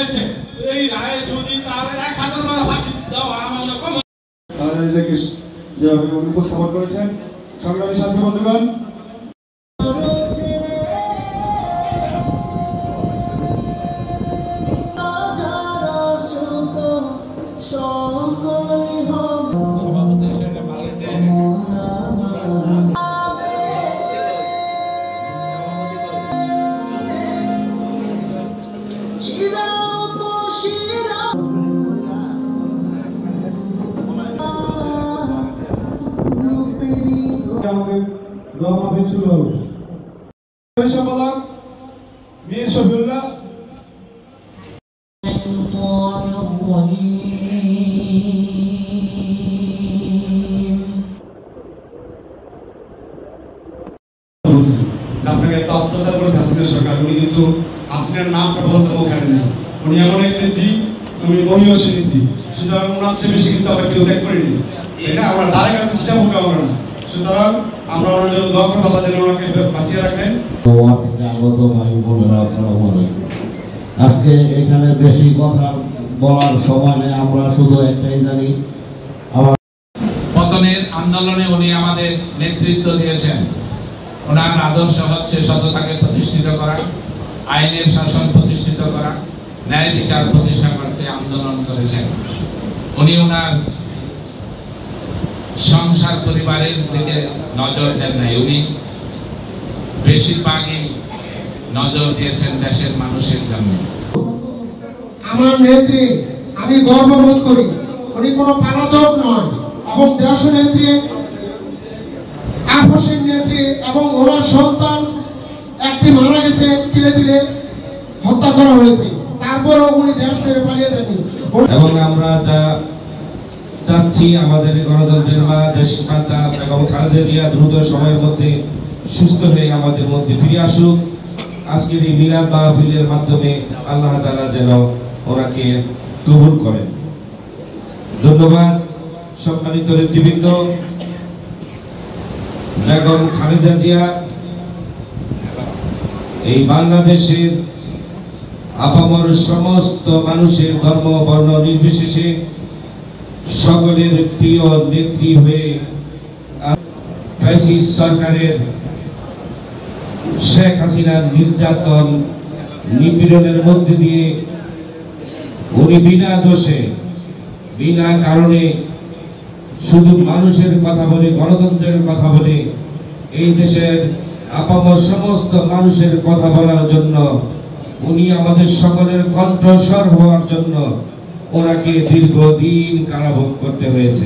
হয়েছে, এই রায়ে যদি তার 1000 বার ফাঁসি দেওয়া আমার কম। তারা নিজেকে যেভাবে উপস্থাপন করেছেন, সংগ্রামী সাথী বন্ধুগণ, সম্পাদক মীর শফিউল্লাহ, আপনাকে অত্যাচার করেছে হাসিনা সরকার। উনি কিন্তু হাসিনার নামটা বলতে ওখানে নেই। উনি এমন এক নেত্রী, উনি মহিষী নেত্রী, সুতরাং ওনার চেয়ে বেশি কিন্তু আমরা কেউ দেখ করিনি, তাই না? আমরা তার কাছে সেটা মুখে আমরা না। সুতরাং আমরা ওনার জন্য দোয়া করবো, আল্লাহ যেন ওনাকে বাঁচিয়ে রাখেন। আজকে এখানে বেশি কথা বলার সময় নেই, আমরা শুধু একটাই জানি, পতনের আন্দোলনে উনি আমাদের নেতৃত্ব দিয়েছেন। ওনার আদর্শ হচ্ছে সততাকে প্রতিষ্ঠিত করা, আইনের শাসন প্রতিষ্ঠিত করা, ন্যায় বিচার প্রতিষ্ঠা করতে আন্দোলন করেছেন। উনি ওনার সংসার পরিবারের দিকে নজর দেন নাই, উনি বেশিরভাগই নজর দিয়েছেন দেশের মানুষের জন্য। আমার নেত্রী, আমি গর্ববোধ করি, উনি কোনো পালাতক নয় এবং দেশ নেত্রী, আপসের নেত্রী, এবং ওনার সন্তান একটি মারা গেছে, তিলে তিলে হত্যা করা হয়েছে, তারপরেও উনি দেশ ছেড়ে পালিয়ে যাননি। এবং আমরা যা চাচ্ছি, আমাদের গণতন্ত্রের মা দেশমাতা এবং খালেদা জিয়া দ্রুত সময়ের মধ্যে সুস্থ হয়ে আমাদের মধ্যে ফিরে আসুক। আজকের এই মিলাদ মাহফিলের মাধ্যমে আল্লাহ তাআলা যেন ওনাকে কবুল করেন। ধন্যবাদ সম্মানিত নেতৃবৃন্দ। বেগম খালেদা জিয়া এই বাংলাদেশের আপামর সমস্ত মানুষের ধর্ম বর্ণ নির্বিশেষে সকলের প্রিয় নেত্রী হয়ে ফ্যাসিস্ট সরকারের শেখ হাসিনার নির্যাতন নিপীড়নের মধ্যে দিয়ে উনি বিনা দোষে বিনা কারণে শুধু মানুষের কথা বলে, গণতন্ত্রের কথা বলে, এই দেশের আপামর সমস্ত মানুষের কথা বলার জন্য, উনি আমাদের সকলের কণ্ঠস্বর হওয়ার জন্য ওনাকে দীর্ঘদিন কারাভোগ করতে হয়েছে।